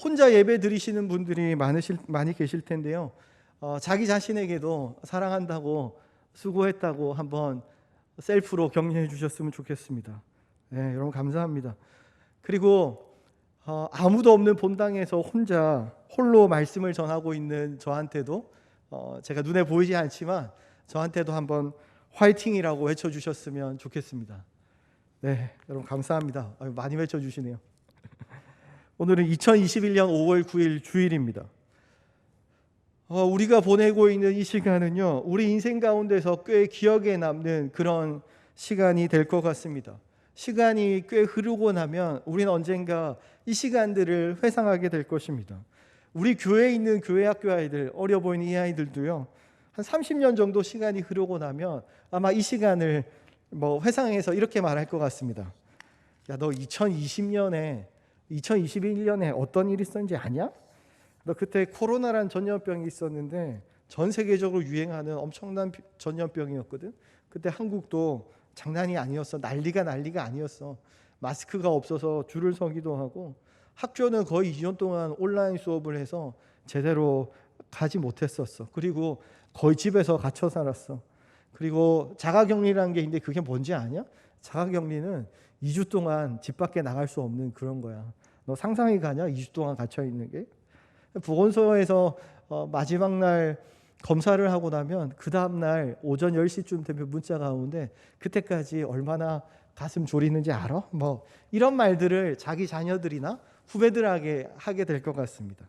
혼자 예배 드리시는 분들이 많이 계실 텐데요. 자기 자신에게도 사랑한다고, 수고했다고 한번 셀프로 격려해 주셨으면 좋겠습니다. 네, 여러분 감사합니다. 그리고 아무도 없는 본당에서 홀로 말씀을 전하고 있는 저한테도 제가 눈에 보이지 않지만 저한테도 한번 화이팅이라고 외쳐주셨으면 좋겠습니다. 네, 여러분 감사합니다. 많이 외쳐주시네요. 오늘은 2021년 5월 9일 주일입니다. 우리가 보내고 있는 이 시간은요, 우리 인생 가운데서 꽤 기억에 남는 그런 시간이 될 것 같습니다. 시간이 꽤 흐르고 나면 우리는 언젠가 이 시간들을 회상하게 될 것입니다. 우리 교회에 있는 교회 학교 아이들, 어려 보이는 이 아이들도요, 한 30년 정도 시간이 흐르고 나면 아마 이 시간을 회상해서 이렇게 말할 것 같습니다. 야, 너 2021년에 어떤 일이 있었는지 아냐? 너 그때 코로나란 전염병이 있었는데 전 세계적으로 유행하는 엄청난 전염병이었거든. 그때 한국도 장난이 아니었어. 난리가 아니었어. 마스크가 없어서 줄을 서기도 하고 학교는 거의 2년 동안 온라인 수업을 해서 제대로 가지 못했었어. 그리고 거의 집에서 갇혀 살았어. 그리고 자가격리라는 게 있는데 그게 뭔지 아냐? 자가격리는 2주 동안 집 밖에 나갈 수 없는 그런 거야. 너 상상이 가냐? 2주 동안 갇혀 있는 게? 보건소에서 마지막 날 검사를 하고 나면 그 다음 날 오전 10시쯤 되면 문자가 오는데 그때까지 얼마나 가슴 졸이는지 알아? 이런 말들을 자기 자녀들이나 후배들에게 하게 될 것 같습니다.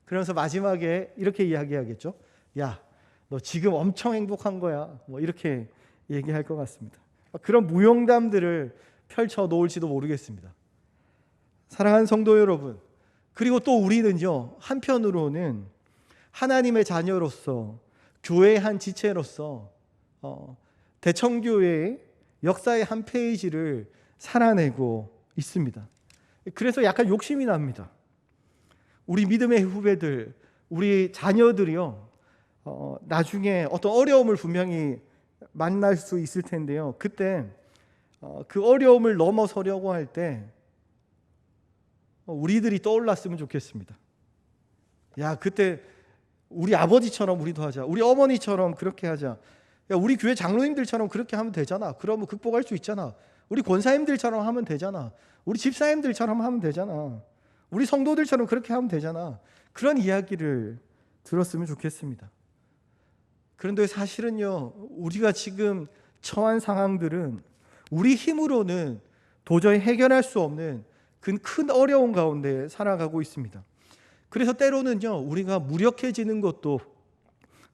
그러면서 마지막에 이렇게 이야기하겠죠. 야, 너 지금 엄청 행복한 거야. 이렇게 얘기할 것 같습니다. 그런 무용담들을 펼쳐 놓을지도 모르겠습니다. 사랑하는 성도 여러분, 그리고 또 우리는요, 한편으로는 하나님의 자녀로서 교회의 한 지체로서 대청교회의 역사의 한 페이지를 살아내고 있습니다. 그래서 약간 욕심이 납니다. 우리 믿음의 후배들, 우리 자녀들이요, 나중에 어떤 어려움을 분명히 만날 수 있을 텐데요. 그때 그 어려움을 넘어서려고 할 때 우리들이 떠올랐으면 좋겠습니다. 야, 그때 우리 아버지처럼 우리도 하자. 우리 어머니처럼 그렇게 하자. 야, 우리 교회 장로님들처럼 그렇게 하면 되잖아. 그러면 극복할 수 있잖아. 우리 권사님들처럼 하면 되잖아. 우리 집사님들처럼 하면 되잖아. 우리 성도들처럼 그렇게 하면 되잖아. 그런 이야기를 들었으면 좋겠습니다. 그런데 사실은요, 우리가 지금 처한 상황들은 우리 힘으로는 도저히 해결할 수 없는 큰 어려움 가운데 살아가고 있습니다. 그래서 때로는요, 우리가 무력해지는 것도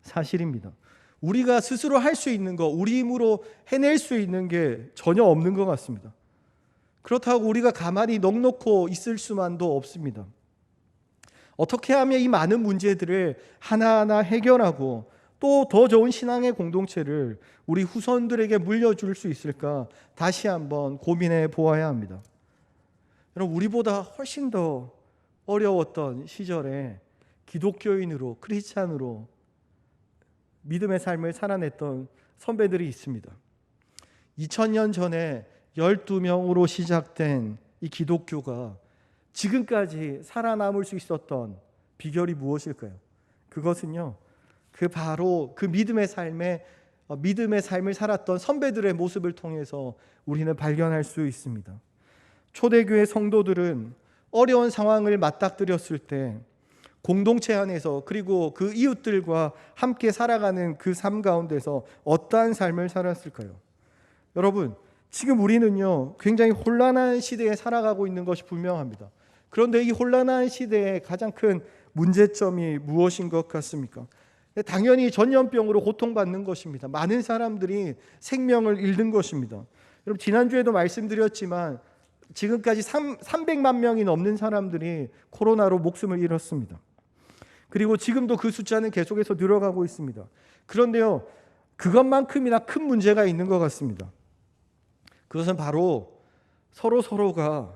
사실입니다. 우리가 스스로 할 수 있는 거, 우리 힘으로 해낼 수 있는 게 전혀 없는 것 같습니다. 그렇다고 우리가 가만히 넋놓고 있을 수만도 없습니다. 어떻게 하면 이 많은 문제들을 하나하나 해결하고 또 더 좋은 신앙의 공동체를 우리 후손들에게 물려줄 수 있을까 다시 한번 고민해 보아야 합니다. 여러분, 우리보다 훨씬 더 어려웠던 시절에 기독교인으로, 크리스찬으로 믿음의 삶을 살아냈던 선배들이 있습니다. 2000년 전에 12명으로 시작된 이 기독교가 지금까지 살아남을 수 있었던 비결이 무엇일까요? 그것은요, 바로 그 믿음의 삶을 살았던 선배들의 모습을 통해서 우리는 발견할 수 있습니다. 초대교회 성도들은 어려운 상황을 맞닥뜨렸을 때 공동체 안에서 그리고 그 이웃들과 함께 살아가는 그 삶 가운데서 어떠한 삶을 살았을까요? 여러분, 지금 우리는요, 굉장히 혼란한 시대에 살아가고 있는 것이 분명합니다. 그런데 이 혼란한 시대의 가장 큰 문제점이 무엇인 것 같습니까? 당연히 전염병으로 고통받는 것입니다. 많은 사람들이 생명을 잃는 것입니다. 여러분, 지난주에도 말씀드렸지만 지금까지 300만 명이 넘는 사람들이 코로나로 목숨을 잃었습니다. 그리고 지금도 그 숫자는 계속해서 늘어가고 있습니다. 그런데요, 그것만큼이나 큰 문제가 있는 것 같습니다. 그것은 바로 서로가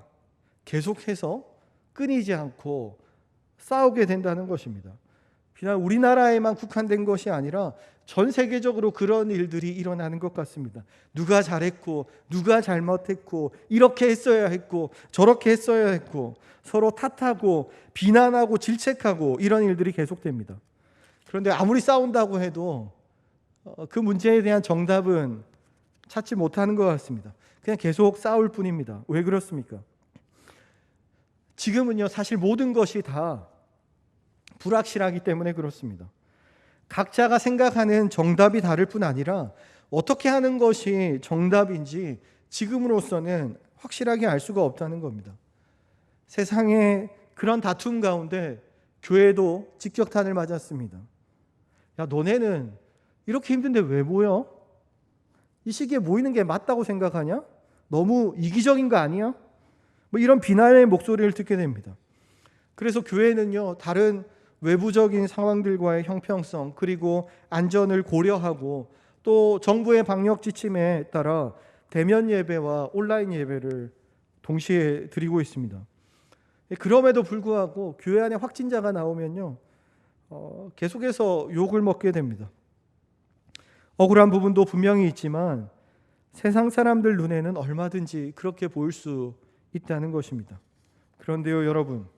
계속해서 끊이지 않고 싸우게 된다는 것입니다. 비단 우리나라에만 국한된 것이 아니라 전 세계적으로 그런 일들이 일어나는 것 같습니다. 누가 잘했고 누가 잘못했고 이렇게 했어야 했고 저렇게 했어야 했고 서로 탓하고 비난하고 질책하고 이런 일들이 계속됩니다. 그런데 아무리 싸운다고 해도 그 문제에 대한 정답은 찾지 못하는 것 같습니다. 그냥 계속 싸울 뿐입니다. 왜 그렇습니까? 지금은요, 사실 모든 것이 다 불확실하기 때문에 그렇습니다. 각자가 생각하는 정답이 다를 뿐 아니라 어떻게 하는 것이 정답인지 지금으로서는 확실하게 알 수가 없다는 겁니다. 세상의 그런 다툼 가운데 교회도 직격탄을 맞았습니다. 야, 너네는 이렇게 힘든데 왜 모여? 이 시기에 모이는 게 맞다고 생각하냐? 너무 이기적인 거 아니야? 뭐 이런 비난의 목소리를 듣게 됩니다. 그래서 교회는요, 다른 외부적인 상황들과의 형평성 그리고 안전을 고려하고 또 정부의 방역 지침에 따라 대면 예배와 온라인 예배를 동시에 드리고 있습니다. 그럼에도 불구하고 교회 안에 확진자가 나오면요, 계속해서 욕을 먹게 됩니다. 억울한 부분도 분명히 있지만 세상 사람들 눈에는 얼마든지 그렇게 보일 수 있다는 것입니다. 그런데요, 여러분,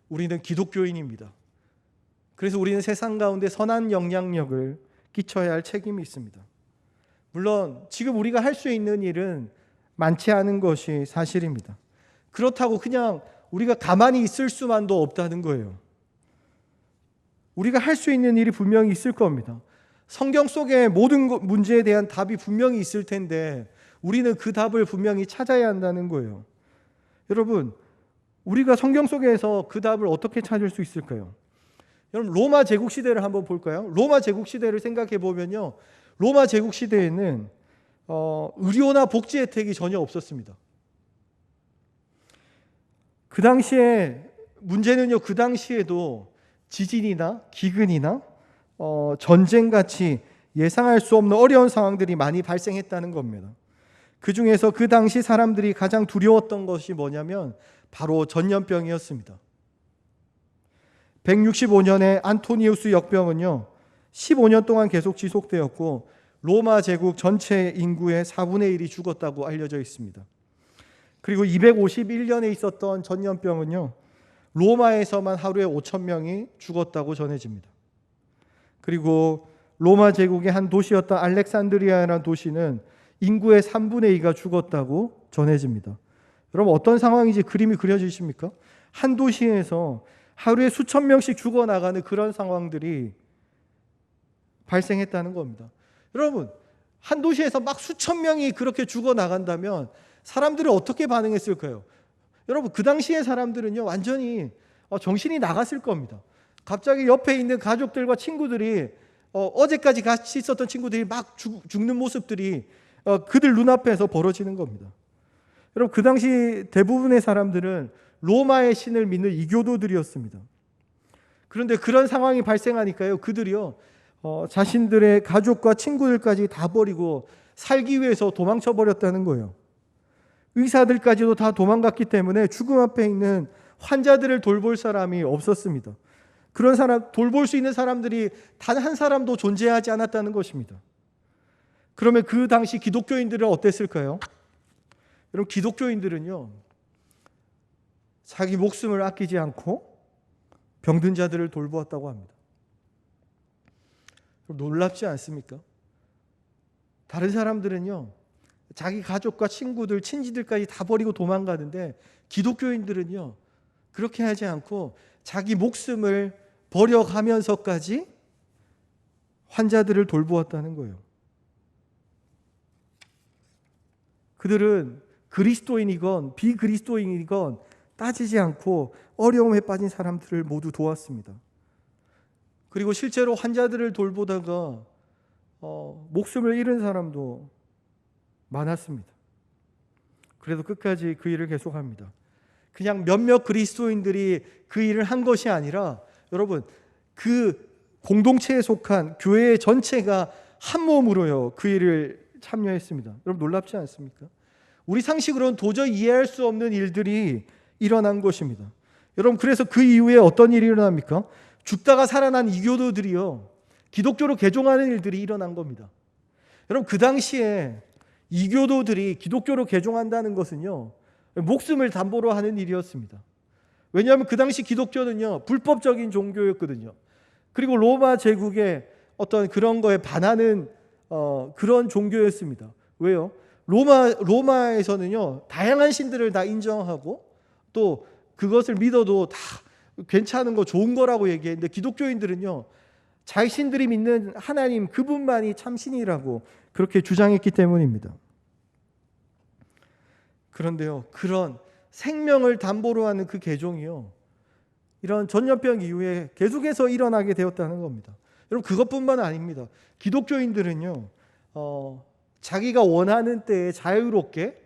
우리는 기독교인입니다. 그래서 우리는 세상 가운데 선한 영향력을 끼쳐야 할 책임이 있습니다. 물론 지금 우리가 할 수 있는 일은 많지 않은 것이 사실입니다. 그렇다고 그냥 우리가 가만히 있을 수만도 없다는 거예요. 우리가 할 수 있는 일이 분명히 있을 겁니다. 성경 속에 모든 문제에 대한 답이 분명히 있을 텐데 우리는 그 답을 분명히 찾아야 한다는 거예요. 여러분, 우리가 성경 속에서 그 답을 어떻게 찾을 수 있을까요? 여러분, 로마 제국 시대를 한번 볼까요? 로마 제국 시대를 생각해 보면요, 로마 제국 시대에는 의료나 복지 혜택이 전혀 없었습니다. 그 당시에 문제는요, 그 당시에도 지진이나 기근이나 전쟁같이 예상할 수 없는 어려운 상황들이 많이 발생했다는 겁니다. 그 중에서 그 당시 사람들이 가장 두려웠던 것이 뭐냐면 바로 전염병이었습니다. 165년의 안토니우스 역병은요, 15년 동안 계속 지속되었고 로마 제국 전체 인구의 4분의 1이 죽었다고 알려져 있습니다. 그리고 251년에 있었던 전염병은요, 로마에서만 하루에 5,000명이 죽었다고 전해집니다. 그리고 로마 제국의 한 도시였던 알렉산드리아라는 도시는 인구의 3분의 2가 죽었다고 전해집니다. 여러분, 어떤 상황인지 그림이 그려지십니까? 한 도시에서 하루에 수천 명씩 죽어나가는 그런 상황들이 발생했다는 겁니다. 여러분, 한 도시에서 막 수천 명이 그렇게 죽어나간다면 사람들은 어떻게 반응했을까요? 여러분, 그 당시의 사람들은요, 완전히 정신이 나갔을 겁니다. 갑자기 옆에 있는 가족들과 친구들이 어제까지 같이 있었던 친구들이 막 죽는 모습들이 그들 눈앞에서 벌어지는 겁니다. 여러분, 그 당시 대부분의 사람들은 로마의 신을 믿는 이교도들이었습니다. 그런데 그런 상황이 발생하니까요, 그들이요, 자신들의 가족과 친구들까지 다 버리고 살기 위해서 도망쳐 버렸다는 거예요. 의사들까지도 다 도망갔기 때문에 죽음 앞에 있는 환자들을 돌볼 사람이 없었습니다. 그런 사람, 돌볼 수 있는 사람들이 단 한 사람도 존재하지 않았다는 것입니다. 그러면 그 당시 기독교인들은 어땠을까요? 여러분, 기독교인들은요, 자기 목숨을 아끼지 않고 병든 자들을 돌보았다고 합니다. 놀랍지 않습니까? 다른 사람들은요, 자기 가족과 친구들, 친지들까지 다 버리고 도망가는데 기독교인들은요, 그렇게 하지 않고 자기 목숨을 버려가면서까지 환자들을 돌보았다는 거예요. 그들은 그리스도인이건 비그리스도인이건 따지지 않고 어려움에 빠진 사람들을 모두 도왔습니다. 그리고 실제로 환자들을 돌보다가 목숨을 잃은 사람도 많았습니다. 그래도 끝까지 그 일을 계속합니다. 그냥 몇몇 그리스도인들이 그 일을 한 것이 아니라 여러분, 그 공동체에 속한 교회 전체가 한 몸으로요, 그 일을 참여했습니다. 여러분, 놀랍지 않습니까? 우리 상식으로는 도저히 이해할 수 없는 일들이 일어난 것입니다. 여러분, 그래서 그 이후에 어떤 일이 일어납니까? 죽다가 살아난 이교도들이요, 기독교로 개종하는 일들이 일어난 겁니다. 여러분, 그 당시에 이교도들이 기독교로 개종한다는 것은요, 목숨을 담보로 하는 일이었습니다. 왜냐하면 그 당시 기독교는요, 불법적인 종교였거든요. 그리고 로마 제국의 어떤 그런 거에 반하는 그런 종교였습니다. 왜요? 로마에서는요, 다양한 신들을 다 인정하고 또 그것을 믿어도 다 괜찮은 거, 좋은 거라고 얘기했는데, 기독교인들은요, 자신들이 믿는 하나님 그분만이 참신이라고 그렇게 주장했기 때문입니다. 그런데요, 그런 생명을 담보로 하는 그 개종이요, 이런 전염병 이후에 계속해서 일어나게 되었다는 겁니다. 여러분, 그것뿐만 아닙니다. 기독교인들은요, 자기가 원하는 때에 자유롭게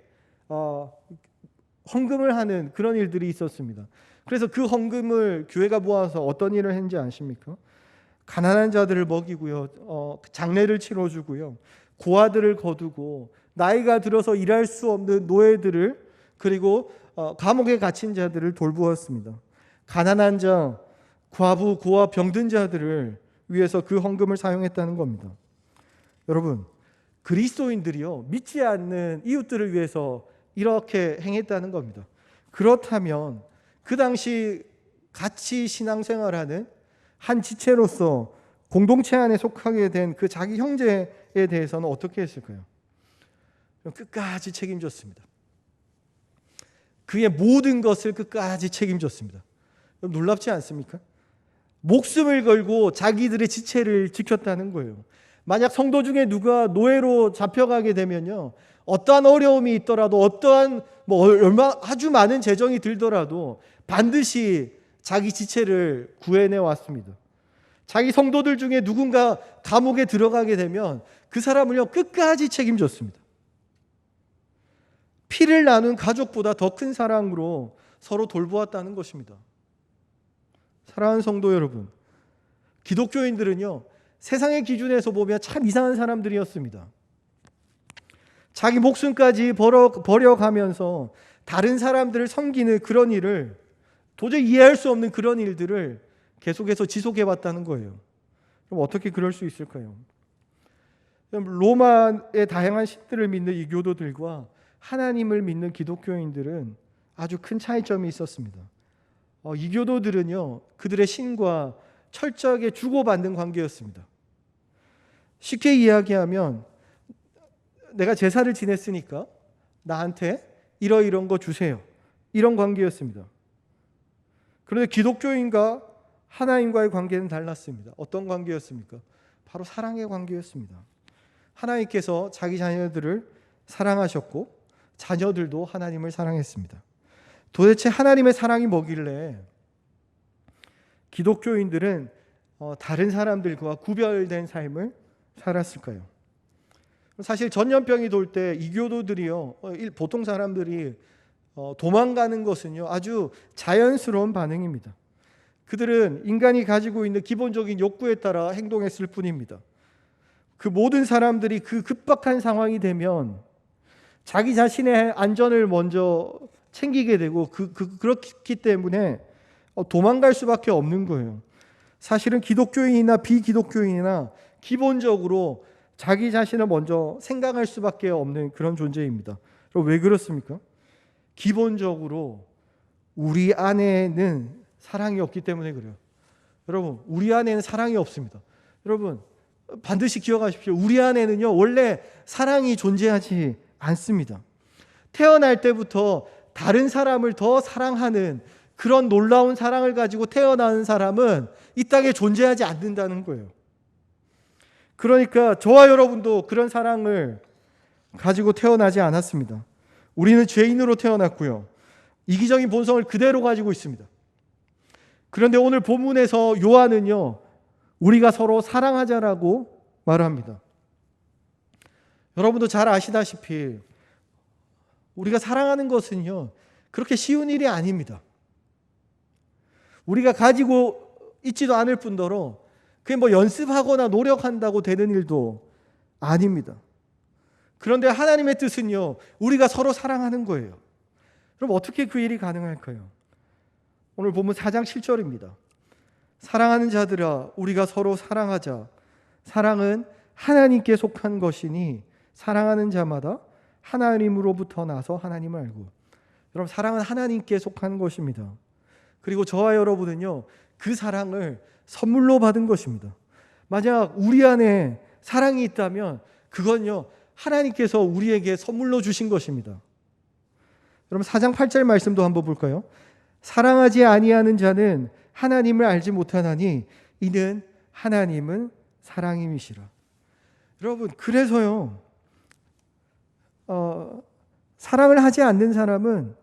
헌금을 하는 그런 일들이 있었습니다. 그래서 그 헌금을 교회가 모아서 어떤 일을 했는지 아십니까? 가난한 자들을 먹이고요, 장례를 치러주고요, 고아들을 거두고 나이가 들어서 일할 수 없는 노예들을, 그리고 감옥에 갇힌 자들을 돌보았습니다. 가난한 자, 과부, 고아, 병든 자들을 위해서 그 헌금을 사용했다는 겁니다. 여러분, 그리스도인들이요, 믿지 않는 이웃들을 위해서 이렇게 행했다는 겁니다. 그렇다면 그 당시 같이 신앙생활하는 한 지체로서 공동체 안에 속하게 된 그 자기 형제에 대해서는 어떻게 했을까요? 끝까지 책임졌습니다. 그의 모든 것을 끝까지 책임졌습니다. 놀랍지 않습니까? 목숨을 걸고 자기들의 지체를 지켰다는 거예요. 만약 성도 중에 누가 노예로 잡혀가게 되면요, 어떠한 어려움이 있더라도, 어떠한 아주 많은 재정이 들더라도 반드시 자기 지체를 구해내 왔습니다. 자기 성도들 중에 누군가 감옥에 들어가게 되면 그 사람을요, 끝까지 책임졌습니다. 피를 나눈 가족보다 더 큰 사랑으로 서로 돌보았다는 것입니다. 사랑하는 성도 여러분, 기독교인들은요, 세상의 기준에서 보면 참 이상한 사람들이었습니다. 자기 목숨까지 버려가면서 다른 사람들을 섬기는 그런 일을, 도저히 이해할 수 없는 그런 일들을 계속해서 지속해왔다는 거예요. 그럼 어떻게 그럴 수 있을까요? 로마의 다양한 신들을 믿는 이교도들과 하나님을 믿는 기독교인들은 아주 큰 차이점이 있었습니다. 이교도들은요, 그들의 신과 철저하게 주고받는 관계였습니다. 쉽게 이야기하면, 내가 제사를 지냈으니까 나한테 이런 거 주세요, 이런 관계였습니다. 그런데 기독교인과 하나님과의 관계는 달랐습니다. 어떤 관계였습니까? 바로 사랑의 관계였습니다. 하나님께서 자기 자녀들을 사랑하셨고 자녀들도 하나님을 사랑했습니다. 도대체 하나님의 사랑이 뭐길래 기독교인들은 다른 사람들과 구별된 삶을 살았을까요? 사실 전염병이 돌 때 이교도들이요, 보통 사람들이 도망가는 것은요, 아주 자연스러운 반응입니다. 그들은 인간이 가지고 있는 기본적인 욕구에 따라 행동했을 뿐입니다. 그 모든 사람들이 그 급박한 상황이 되면 자기 자신의 안전을 먼저 챙기게 되고 그렇기 때문에 도망갈 수밖에 없는 거예요. 사실은 기독교인이나 비기독교인이나 기본적으로 자기 자신을 먼저 생각할 수밖에 없는 그런 존재입니다. 그럼 왜 그렇습니까? 기본적으로 우리 안에는 사랑이 없기 때문에 그래요. 여러분, 우리 안에는 사랑이 없습니다. 여러분, 반드시 기억하십시오. 우리 안에는요, 원래 사랑이 존재하지 않습니다. 태어날 때부터 다른 사람을 더 사랑하는 그런 놀라운 사랑을 가지고 태어나는 사람은 이 땅에 존재하지 않는다는 거예요. 그러니까 저와 여러분도 그런 사랑을 가지고 태어나지 않았습니다. 우리는 죄인으로 태어났고요, 이기적인 본성을 그대로 가지고 있습니다. 그런데 오늘 본문에서 요한은요, 우리가 서로 사랑하자라고 말합니다. 여러분도 잘 아시다시피 우리가 사랑하는 것은요, 그렇게 쉬운 일이 아닙니다. 우리가 가지고 있지도 않을 뿐더러 그게 연습하거나 노력한다고 되는 일도 아닙니다. 그런데 하나님의 뜻은요, 우리가 서로 사랑하는 거예요. 그럼 어떻게 그 일이 가능할까요? 오늘 본문 4장 7절입니다. 사랑하는 자들아 우리가 서로 사랑하자. 사랑은 하나님께 속한 것이니 사랑하는 자마다 하나님으로부터 나서 하나님을 알고. 여러분, 사랑은 하나님께 속한 것입니다. 그리고 저와 여러분은요, 그 사랑을 선물로 받은 것입니다. 만약 우리 안에 사랑이 있다면 그건요, 하나님께서 우리에게 선물로 주신 것입니다. 여러분, 4장 8절 말씀도 한번 볼까요? 사랑하지 아니하는 자는 하나님을 알지 못하나니 이는 하나님은 사랑임이시라. 여러분, 그래서요, 사랑을 하지 않는 사람은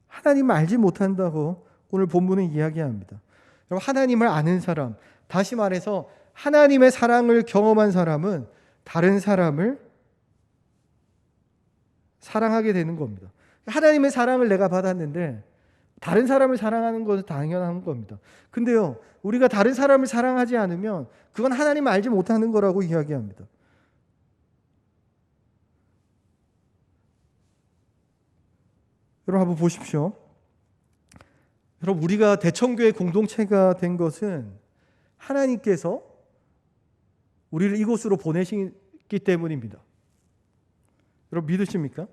하나님을 알지 못한다고 오늘 본문은 이야기합니다. 여러분, 하나님을 아는 사람, 다시 말해서 하나님의 사랑을 경험한 사람은 다른 사람을 사랑하게 되는 겁니다. 하나님의 사랑을 내가 받았는데 다른 사람을 사랑하는 것은 당연한 겁니다. 근데요, 우리가 다른 사람을 사랑하지 않으면 그건 하나님을 알지 못하는 거라고 이야기합니다. 여러분, 한번 보십시오. 여러분, 우리가 대청교회 공동체가 된 것은 하나님께서 우리를 이곳으로 보내시기 때문입니다. 여러분, 믿으십니까?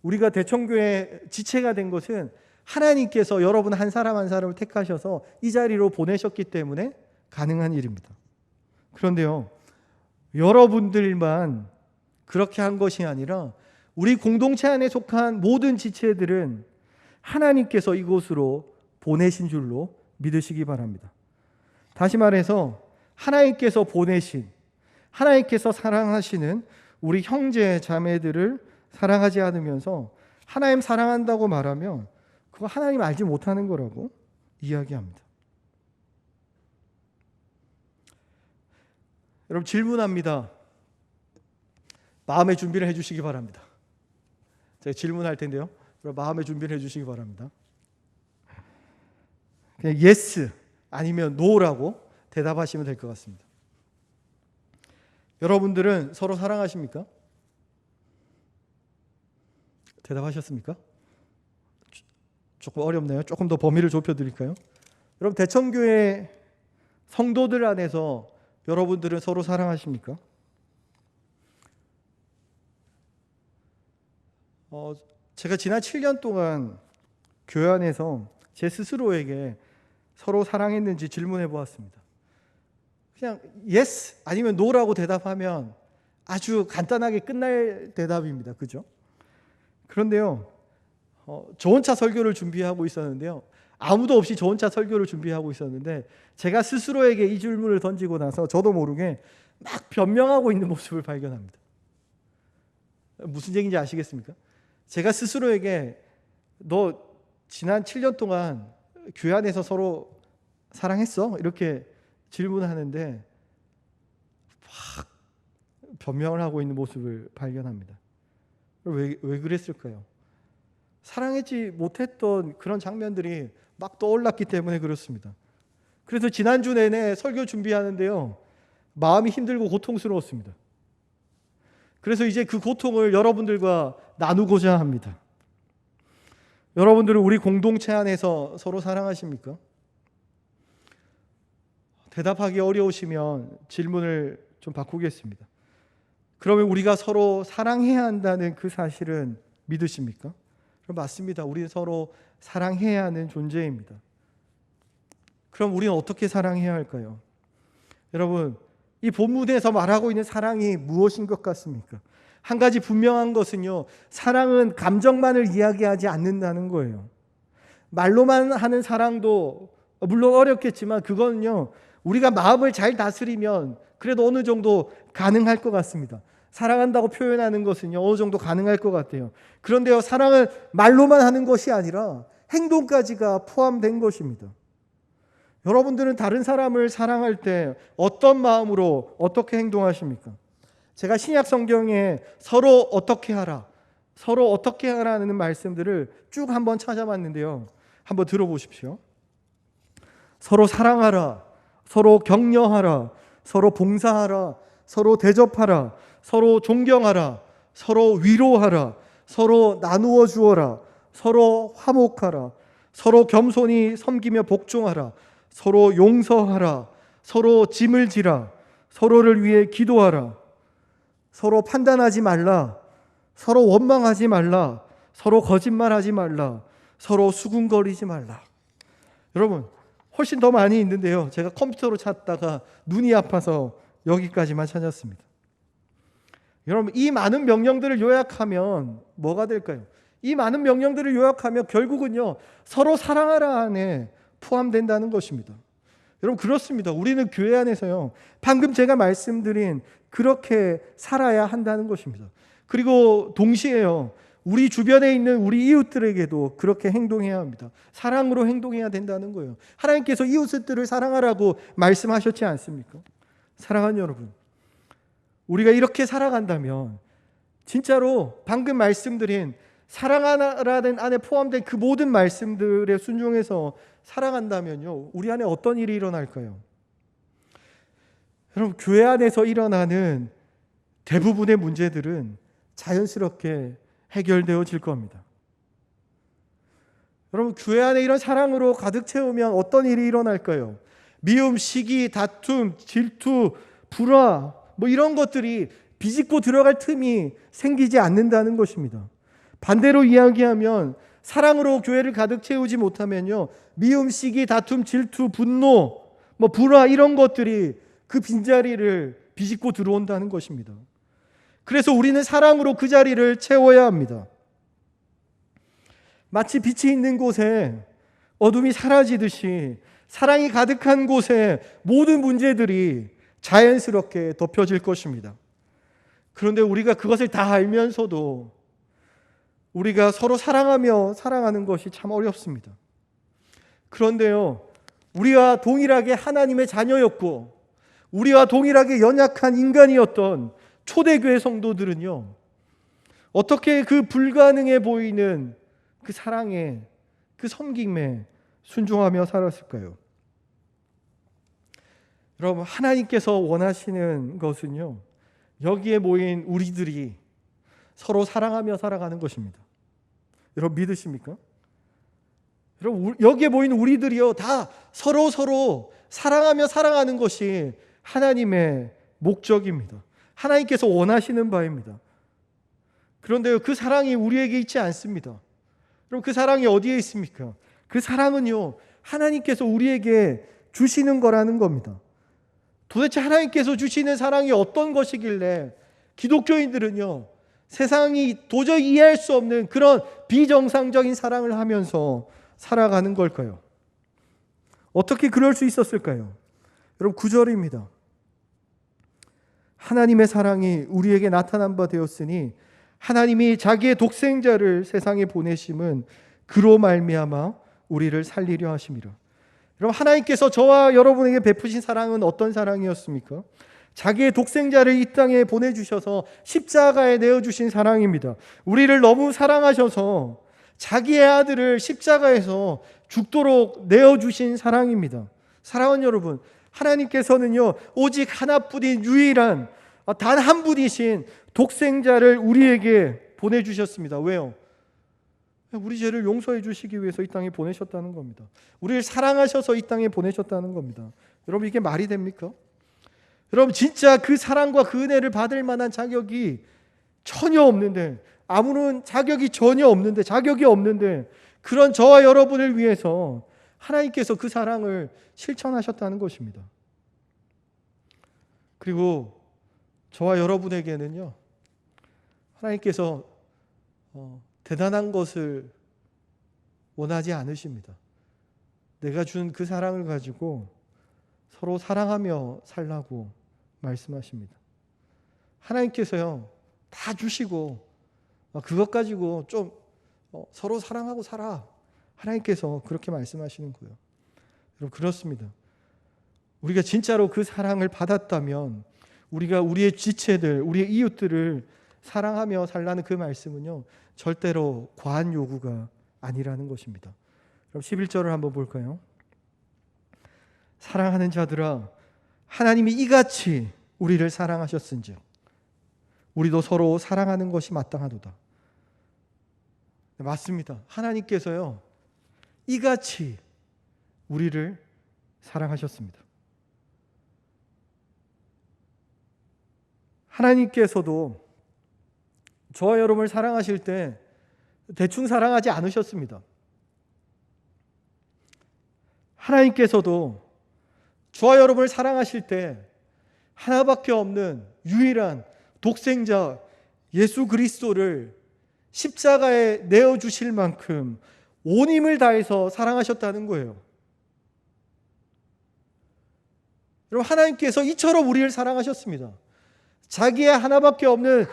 우리가 대청교회 지체가 된 것은 하나님께서 여러분 한 사람 한 사람을 택하셔서 이 자리로 보내셨기 때문에 가능한 일입니다. 그런데요, 여러분들만 그렇게 한 것이 아니라 우리 공동체 안에 속한 모든 지체들은 하나님께서 이곳으로 보내신 줄로 믿으시기 바랍니다. 다시 말해서 하나님께서 보내신, 하나님께서 사랑하시는 우리 형제 자매들을 사랑하지 않으면서 하나님 사랑한다고 말하면 그거 하나님 알지 못하는 거라고 이야기합니다. 여러분, 질문합니다. 마음의 준비를 해주시기 바랍니다. 제가 질문할 텐데요, 마음의 준비를 해주시기 바랍니다. 그냥 yes 아니면 no라고 대답하시면 될 것 같습니다. 여러분들은 서로 사랑하십니까? 대답하셨습니까? 조금 어렵네요. 조금 더 범위를 좁혀드릴까요? 여러분, 대청교회 성도들 안에서 여러분들은 서로 사랑하십니까? 제가 지난 7년 동안 교회 안에서 제 스스로에게 서로 사랑했는지 질문해 보았습니다. 그냥 yes 아니면 no라고 대답하면 아주 간단하게 끝날 대답입니다. 그죠? 그런데요, 저 혼자 설교를 준비하고 있었는데요, 아무도 없이 저 혼자 설교를 준비하고 있었는데 제가 스스로에게 이 질문을 던지고 나서 저도 모르게 막 변명하고 있는 모습을 발견합니다. 무슨 얘기인지 아시겠습니까? 제가 스스로에게 너 지난 7년 동안 교회 안에서 서로 사랑했어? 이렇게 질문하는데 막 변명을 하고 있는 모습을 발견합니다. 왜 그랬을까요? 사랑하지 못했던 그런 장면들이 막 떠올랐기 때문에 그렇습니다. 그래서 지난주 내내 설교 준비하는데요, 마음이 힘들고 고통스러웠습니다. 그래서 이제 그 고통을 여러분들과 나누고자 합니다. 여러분들은 우리 공동체 안에서 서로 사랑하십니까? 대답하기 어려우시면 질문을 좀 바꾸겠습니다. 그러면 우리가 서로 사랑해야 한다는 그 사실은 믿으십니까? 그럼 맞습니다. 우리는 서로 사랑해야 하는 존재입니다. 그럼 우리는 어떻게 사랑해야 할까요? 여러분, 이 본문에서 말하고 있는 사랑이 무엇인 것 같습니까? 한 가지 분명한 것은요, 사랑은 감정만을 이야기하지 않는다는 거예요. 말로만 하는 사랑도 물론 어렵겠지만 그건요, 우리가 마음을 잘 다스리면 그래도 어느 정도 가능할 것 같습니다. 사랑한다고 표현하는 것은요, 어느 정도 가능할 것 같아요. 그런데요, 사랑은 말로만 하는 것이 아니라 행동까지가 포함된 것입니다. 여러분들은 다른 사람을 사랑할 때 어떤 마음으로 어떻게 행동하십니까? 제가 신약 성경에 서로 어떻게 하라는 말씀들을 쭉 한번 찾아봤는데요, 한번 들어보십시오. 서로 사랑하라, 서로 격려하라, 서로 봉사하라, 서로 대접하라, 서로 존경하라, 서로 위로하라, 서로 나누어 주어라, 서로 화목하라, 서로 겸손히 섬기며 복종하라, 서로 용서하라, 서로 짐을 지라, 서로를 위해 기도하라, 서로 판단하지 말라, 서로 원망하지 말라, 서로 거짓말하지 말라, 서로 수군거리지 말라. 여러분, 훨씬 더 많이 있는데요, 제가 컴퓨터로 찾다가 눈이 아파서 여기까지만 찾았습니다. 여러분, 이 많은 명령들을 요약하면 뭐가 될까요? 이 많은 명령들을 요약하면 결국은요, 서로 사랑하라 안에 포함된다는 것입니다. 여러분, 그렇습니다. 우리는 교회 안에서요, 방금 제가 말씀드린 그렇게 살아야 한다는 것입니다. 그리고 동시에요, 우리 주변에 있는 우리 이웃들에게도 그렇게 행동해야 합니다. 사랑으로 행동해야 된다는 거예요. 하나님께서 이웃들을 사랑하라고 말씀하셨지 않습니까? 사랑하는 여러분, 우리가 이렇게 살아간다면 진짜로 방금 말씀드린 사랑하라는 안에 포함된 그 모든 말씀들에 순종해서 살아간다면요, 우리 안에 어떤 일이 일어날까요? 여러분, 교회 안에서 일어나는 대부분의 문제들은 자연스럽게 해결되어질 겁니다. 여러분, 교회 안에 이런 사랑으로 가득 채우면 어떤 일이 일어날까요? 미움, 시기, 다툼, 질투, 불화, 이런 것들이 비집고 들어갈 틈이 생기지 않는다는 것입니다. 반대로 이야기하면 사랑으로 교회를 가득 채우지 못하면요, 미움, 시기, 다툼, 질투, 분노, 불화, 이런 것들이 그 빈자리를 비집고 들어온다는 것입니다. 그래서 우리는 사랑으로 그 자리를 채워야 합니다. 마치 빛이 있는 곳에 어둠이 사라지듯이 사랑이 가득한 곳에 모든 문제들이 자연스럽게 덮여질 것입니다. 그런데 우리가 그것을 다 알면서도 우리가 서로 사랑하며 살아가는 것이 참 어렵습니다. 그런데요, 우리와 동일하게 하나님의 자녀였고 우리와 동일하게 연약한 인간이었던 초대교회 성도들은요, 어떻게 그 불가능해 보이는 그 사랑에, 그 섬김에 순종하며 살았을까요? 여러분, 하나님께서 원하시는 것은요, 여기에 모인 우리들이 서로 사랑하며 살아가는 것입니다. 여러분, 믿으십니까? 여러분, 여기에 모인 우리들이요, 다 서로 사랑하며 살아가는 것이 하나님의 목적입니다. 하나님께서 원하시는 바입니다. 그런데요, 그 사랑이 우리에게 있지 않습니다. 그럼 그 사랑이 어디에 있습니까? 그 사랑은요, 하나님께서 우리에게 주시는 거라는 겁니다. 도대체 하나님께서 주시는 사랑이 어떤 것이길래 기독교인들은요, 세상이 도저히 이해할 수 없는 그런 비정상적인 사랑을 하면서 살아가는 걸까요? 어떻게 그럴 수 있었을까요? 여러분, 9절입니다. 하나님의 사랑이 우리에게 나타난 바 되었으니 하나님이 자기의 독생자를 세상에 보내심은 그로 말미암아 우리를 살리려 하심이라. 여러분, 하나님께서 저와 여러분에게 베푸신 사랑은 어떤 사랑이었습니까? 자기의 독생자를 이 땅에 보내주셔서 십자가에 내어주신 사랑입니다. 우리를 너무 사랑하셔서 자기의 아들을 십자가에서 죽도록 내어주신 사랑입니다. 사랑하는 여러분, 하나님께서는요, 오직 하나뿐인 유일한 단 한 분이신 독생자를 우리에게 보내주셨습니다. 왜요? 우리 죄를 용서해 주시기 위해서 이 땅에 보내셨다는 겁니다. 우리를 사랑하셔서 이 땅에 보내셨다는 겁니다. 여러분, 이게 말이 됩니까? 여러분, 진짜 그 사랑과 그 은혜를 받을 만한 자격이 전혀 없는데, 아무런 자격이 전혀 없는데, 자격이 없는데, 그런 저와 여러분을 위해서 하나님께서 그 사랑을 실천하셨다는 것입니다. 그리고 저와 여러분에게는요, 하나님께서 대단한 것을 원하지 않으십니다. 내가 준 그 사랑을 가지고 서로 사랑하며 살라고 말씀하십니다. 하나님께서요, 다 주시고 그것 가지고 좀 서로 사랑하고 살아. 하나님께서 그렇게 말씀하시는 거예요. 여러분, 그렇습니다. 우리가 진짜로 그 사랑을 받았다면 우리가 우리의 지체들, 우리의 이웃들을 사랑하며 살라는 그 말씀은요, 절대로 과한 요구가 아니라는 것입니다. 그럼 11절을 한번 볼까요? 사랑하는 자들아, 하나님이 이같이 우리를 사랑하셨은즉 우리도 서로 사랑하는 것이 마땅하도다. 맞습니다. 하나님께서요, 이같이 우리를 사랑하셨습니다. 하나님께서도 저와 여러분을 사랑하실 때 대충 사랑하지 않으셨습니다. 하나님께서도 저와 여러분을 사랑하실 때 하나밖에 없는 유일한 독생자 예수 그리스도를 십자가에 내어주실 만큼 온 힘을 다해서 사랑하셨다는 거예요. 여러분, 하나님께서 이처럼 우리를 사랑하셨습니다. 자기의 하나밖에 없는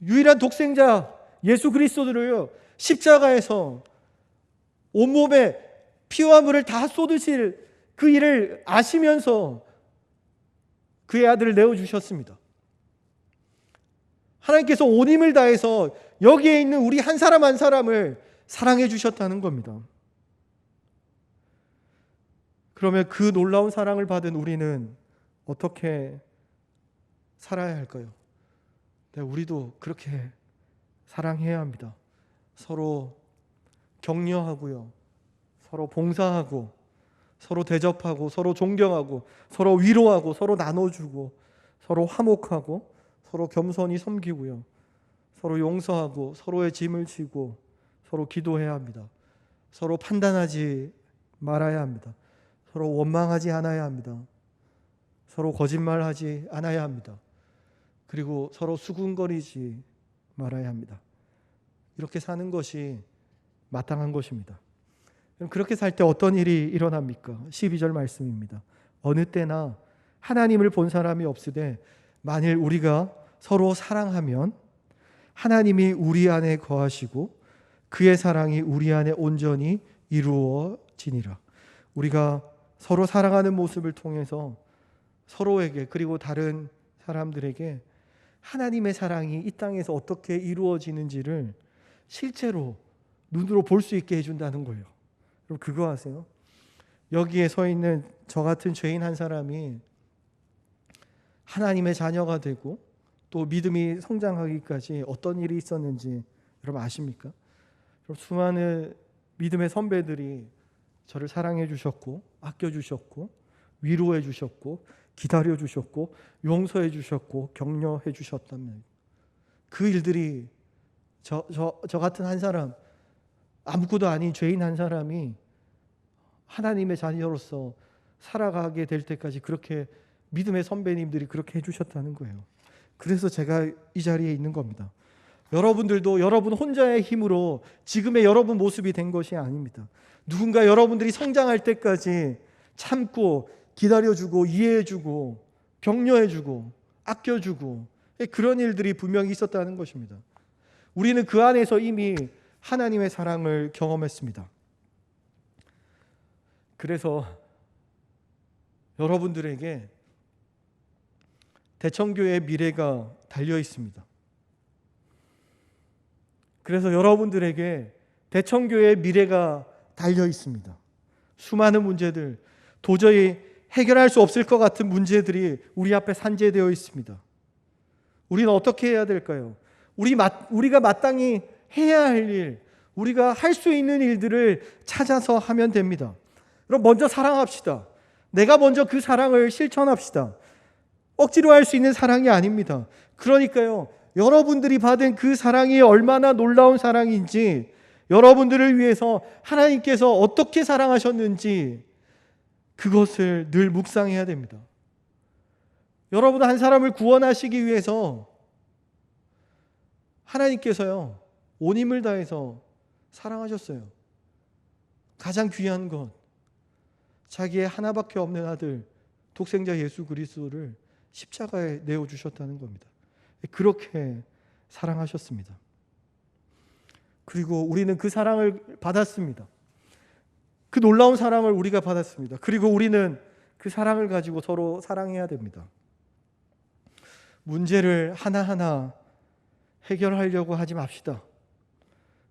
유일한 독생자 예수 그리스도를 십자가에서 온몸에 피와 물을 다 쏟으실 그 일을 아시면서 그의 아들을 내어주셨습니다. 하나님께서 온 힘을 다해서 여기에 있는 우리 한 사람 한 사람을 사랑해 주셨다는 겁니다. 그러면 그 놀라운 사랑을 받은 우리는 어떻게 살아야 할까요? 네, 우리도 그렇게 사랑해야 합니다. 서로 격려하고요. 서로 봉사하고, 서로 대접하고, 서로 존경하고, 서로 위로하고, 서로 나눠주고, 서로 화목하고, 서로 겸손히 섬기고요. 서로 용서하고, 서로의 짐을 지고, 서로 기도해야 합니다. 서로 판단하지 말아야 합니다. 서로 원망하지 않아야 합니다. 서로 거짓말하지 않아야 합니다. 그리고 서로 수군거리지 말아야 합니다. 이렇게 사는 것이 마땅한 것입니다. 그럼 그렇게 살 때 어떤 일이 일어납니까? 12절 말씀입니다. 어느 때나 하나님을 본 사람이 없으되 만일 우리가 서로 사랑하면 하나님이 우리 안에 거하시고 그의 사랑이 우리 안에 온전히 이루어지니라. 우리가 서로 사랑하는 모습을 통해서 서로에게 그리고 다른 사람들에게 하나님의 사랑이 이 땅에서 어떻게 이루어지는지를 실제로 눈으로 볼 수 있게 해준다는 거예요. 여러분, 그거 아세요? 여기에 서 있는 저 같은 죄인 한 사람이 하나님의 자녀가 되고 또 믿음이 성장하기까지 어떤 일이 있었는지 여러분 아십니까? 수많은 믿음의 선배들이 저를 사랑해 주셨고 아껴 주셨고 위로해 주셨고 기다려 주셨고 용서해 주셨고 격려해 주셨다면 그 일들이 저 같은 한 사람, 아무것도 아닌 죄인 한 사람이 하나님의 자녀로서 살아가게 될 때까지 그렇게 믿음의 선배님들이 그렇게 해주셨다는 거예요. 그래서 제가 이 자리에 있는 겁니다. 여러분들도 여러분 혼자의 힘으로 지금의 여러분 모습이 된 것이 아닙니다. 누군가 여러분들이 성장할 때까지 참고 기다려주고 이해해주고 격려해주고 아껴주고 그런 일들이 분명히 있었다는 것입니다. 우리는 그 안에서 이미 하나님의 사랑을 경험했습니다. 그래서 여러분들에게 대청교회의 미래가 달려 있습니다. 그래서 여러분들에게 대청교회의 미래가 달려 있습니다. 수많은 문제들, 도저히 해결할 수 없을 것 같은 문제들이 우리 앞에 산재되어 있습니다. 우리는 어떻게 해야 될까요? 우리가 마땅히 해야 할 일, 우리가 할 수 있는 일들을 찾아서 하면 됩니다. 그럼 먼저 사랑합시다. 내가 먼저 그 사랑을 실천합시다. 억지로 할 수 있는 사랑이 아닙니다. 그러니까요, 여러분들이 받은 그 사랑이 얼마나 놀라운 사랑인지, 여러분들을 위해서 하나님께서 어떻게 사랑하셨는지 그것을 늘 묵상해야 됩니다. 여러분 한 사람을 구원하시기 위해서 하나님께서요 온 힘을 다해서 사랑하셨어요. 가장 귀한 것, 자기의 하나밖에 없는 아들 독생자 예수 그리스도를 십자가에 내어주셨다는 겁니다. 그렇게 사랑하셨습니다. 그리고 우리는 그 사랑을 받았습니다. 그 놀라운 사랑을 우리가 받았습니다. 그리고 우리는 그 사랑을 가지고 서로 사랑해야 됩니다. 문제를 하나하나 해결하려고 하지 맙시다.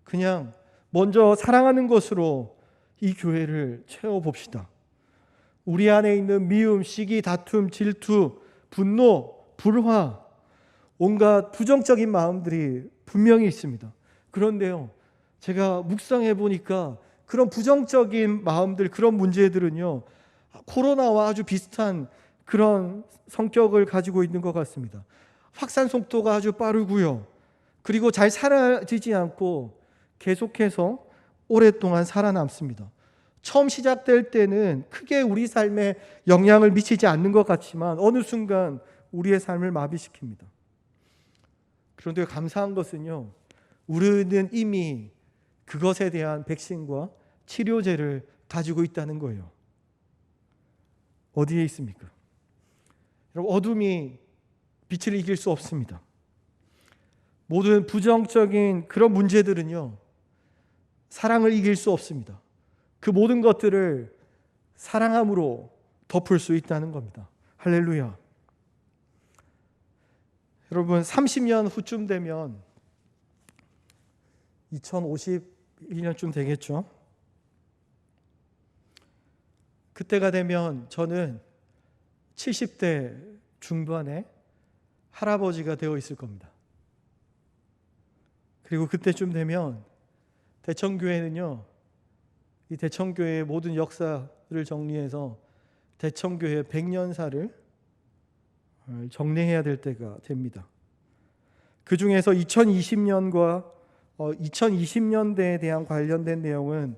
그냥 먼저 사랑하는 것으로 이 교회를 채워봅시다. 우리 안에 있는 미움, 시기, 다툼, 질투, 분노, 불화, 온갖 부정적인 마음들이 분명히 있습니다. 그런데요, 제가 묵상해 보니까 그런 부정적인 마음들, 그런 문제들은요, 코로나와 아주 비슷한 그런 성격을 가지고 있는 것 같습니다. 확산 속도가 아주 빠르고요. 그리고 잘 사라지지 않고 계속해서 오랫동안 살아남습니다. 처음 시작될 때는 크게 우리 삶에 영향을 미치지 않는 것 같지만 어느 순간 우리의 삶을 마비시킵니다. 그런데 감사한 것은요, 우리는 이미 그것에 대한 백신과 치료제를 가지고 있다는 거예요. 어디에 있습니까? 여러분, 어둠이 빛을 이길 수 없습니다. 모든 부정적인 그런 문제들은요, 사랑을 이길 수 없습니다. 그 모든 것들을 사랑함으로 덮을 수 있다는 겁니다. 할렐루야. 여러분, 30년 후쯤 되면 2051년쯤 되겠죠. 그때가 되면 저는 70대 중반에 할아버지가 되어 있을 겁니다. 그리고 그때쯤 되면 대청교회는요, 이 대청교회의 모든 역사를 정리해서 대청교회 100년사를 정리해야 될 때가 됩니다. 그 중에서 2020년과 2020년대에 대한 관련된 내용은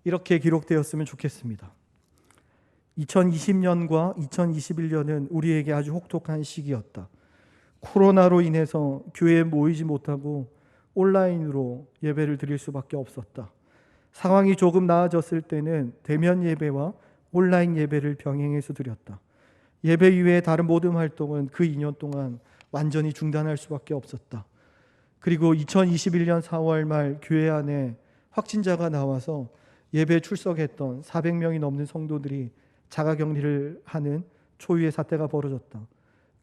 이렇게 기록되었으면 좋겠습니다. 2020년과 2021년은 우리에게 아주 혹독한 시기였다. 코로나로 인해서 교회에 모이지 못하고 온라인으로 예배를 드릴 수밖에 없었다. 상황이 조금 나아졌을 때는 대면 예배와 온라인 예배를 병행해서 드렸다. 예배 이외의 다른 모든 활동은 그 2년 동안 완전히 중단할 수밖에 없었다. 그리고 2021년 4월 말 교회 안에 확진자가 나와서 예배에 출석했던 400명이 넘는 성도들이 자가격리를 하는 초유의 사태가 벌어졌다.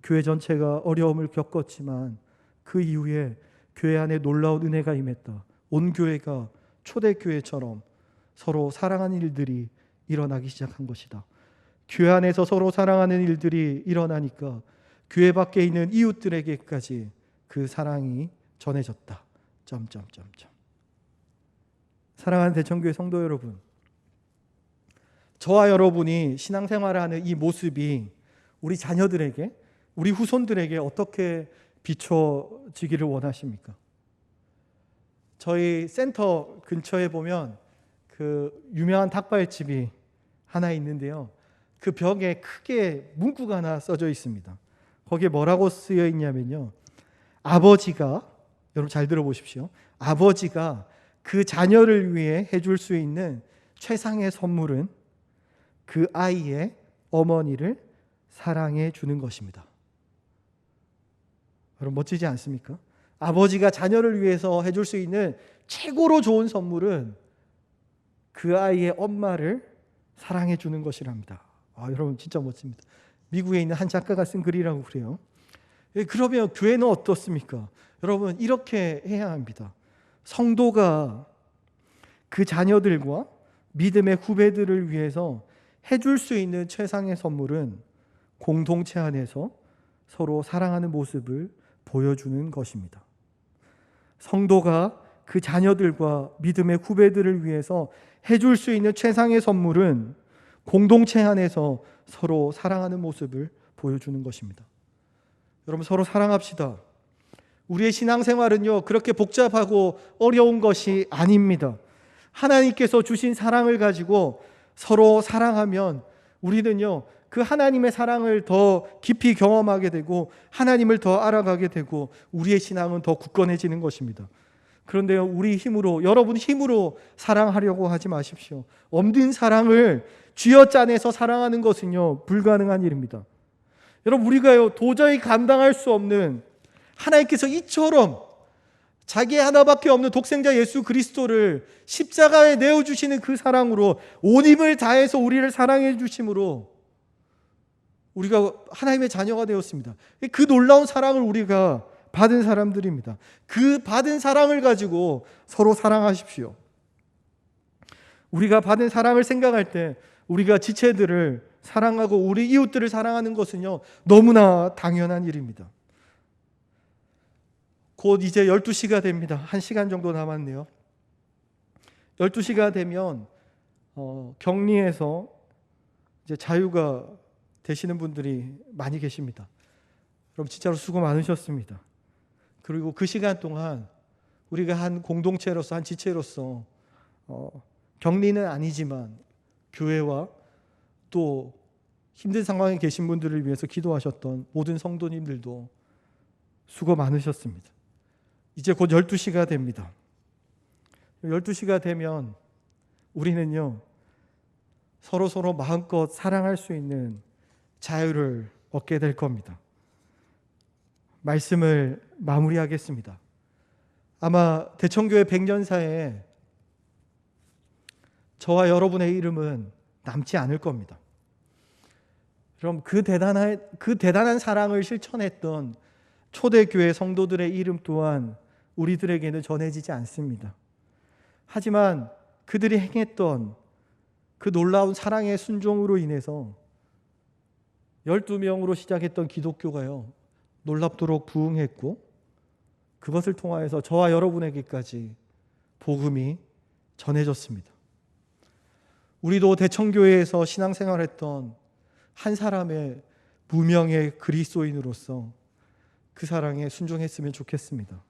교회 전체가 어려움을 겪었지만 그 이후에 교회 안에 놀라운 은혜가 임했다. 온 교회가 초대교회처럼 서로 사랑하는 일들이 일어나기 시작한 것이다. 교회 안에서 서로 사랑하는 일들이 일어나니까 교회 밖에 있는 이웃들에게까지 그 사랑이 전해졌다. 사랑하는 대청교회 성도 여러분, 저와 여러분이 신앙생활하는 이 모습이 우리 자녀들에게, 우리 후손들에게 어떻게 비춰지기를 원하십니까? 저희 센터 근처에 보면 그 유명한 닭발집이 하나 있는데요, 그 벽에 크게 문구가 하나 써져 있습니다. 거기에 뭐라고 쓰여 있냐면요, 아버지가, 여러분 잘 들어보십시오, 아버지가 그 자녀를 위해 해줄 수 있는 최상의 선물은 그 아이의 어머니를 사랑해 주는 것입니다. 여러분 멋지지 않습니까? 아버지가 자녀를 위해서 해줄 수 있는 최고로 좋은 선물은 그 아이의 엄마를 사랑해 주는 것이랍니다. 여러분 진짜 멋집니다. 미국에 있는 한 작가가 쓴 글이라고 그래요. 그러면 교회는 어떻습니까? 여러분 이렇게 해야 합니다. 성도가 그 자녀들과 믿음의 후배들을 위해서 해줄 수 있는 최상의 선물은 공동체 안에서 서로 사랑하는 모습을 보여주는 것입니다. 성도가 그 자녀들과 믿음의 후배들을 위해서 해줄 수 있는 최상의 선물은 공동체 안에서 서로 사랑하는 모습을 보여주는 것입니다. 여러분 서로 사랑합시다. 우리의 신앙생활은요 그렇게 복잡하고 어려운 것이 아닙니다. 하나님께서 주신 사랑을 가지고 서로 사랑하면 우리는요 그 하나님의 사랑을 더 깊이 경험하게 되고 하나님을 더 알아가게 되고 우리의 신앙은 더 굳건해지는 것입니다. 그런데요 우리 힘으로, 여러분 힘으로 사랑하려고 하지 마십시오. 없는 사랑을 쥐어짜내서 사랑하는 것은요 불가능한 일입니다. 여러분 우리가요 도저히 감당할 수 없는, 하나님께서 이처럼 자기 하나밖에 없는 독생자 예수 그리스도를 십자가에 내어주시는 그 사랑으로 온 힘을 다해서 우리를 사랑해 주심으로 우리가 하나님의 자녀가 되었습니다. 그 놀라운 사랑을 우리가 받은 사람들입니다. 그 받은 사랑을 가지고 서로 사랑하십시오. 우리가 받은 사랑을 생각할 때 우리가 지체들을 사랑하고 우리 이웃들을 사랑하는 것은요 너무나 당연한 일입니다. 곧 이제 12시가 됩니다. 1시간 정도 남았네요. 12시가 되면 격리에서 이제 자유가 되시는 분들이 많이 계십니다. 그럼 진짜로 수고 많으셨습니다. 그리고 그 시간 동안 우리가 한 공동체로서, 한 지체로서 격리는 아니지만 교회와 또 힘든 상황에 계신 분들을 위해서 기도하셨던 모든 성도님들도 수고 많으셨습니다. 이제 곧 12시가 됩니다. 12시가 되면 우리는요, 서로 마음껏 사랑할 수 있는 자유를 얻게 될 겁니다. 말씀을 마무리하겠습니다. 아마 대청교회 100년사에 저와 여러분의 이름은 남지 않을 겁니다. 그럼 그 대단한 사랑을 실천했던 초대교회 성도들의 이름 또한 우리들에게는 전해지지 않습니다. 하지만 그들이 행했던 그 놀라운 사랑의 순종으로 인해서 12명으로 시작했던 기독교가요, 놀랍도록 부흥했고 그것을 통하여서 저와 여러분에게까지 복음이 전해졌습니다. 우리도 대청교회에서 신앙생활했던 한 사람의 무명의 그리스도인으로서 그 사랑에 순종했으면 좋겠습니다.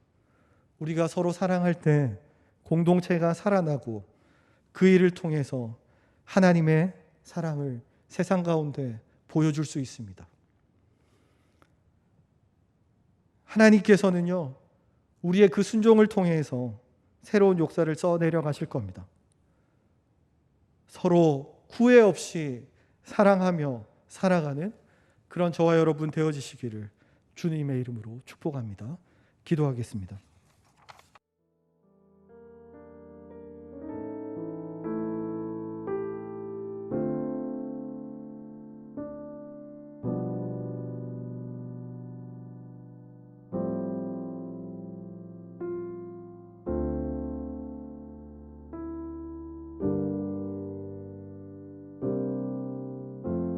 우리가 서로 사랑할 때 공동체가 살아나고 그 일을 통해서 하나님의 사랑을 세상 가운데 보여줄 수 있습니다. 하나님께서는요, 우리의 그 순종을 통해서 새로운 역사를 써내려 가실 겁니다. 서로 후회 없이 사랑하며 살아가는 그런 저와 여러분 되어지시기를 주님의 이름으로 축복합니다. 기도하겠습니다.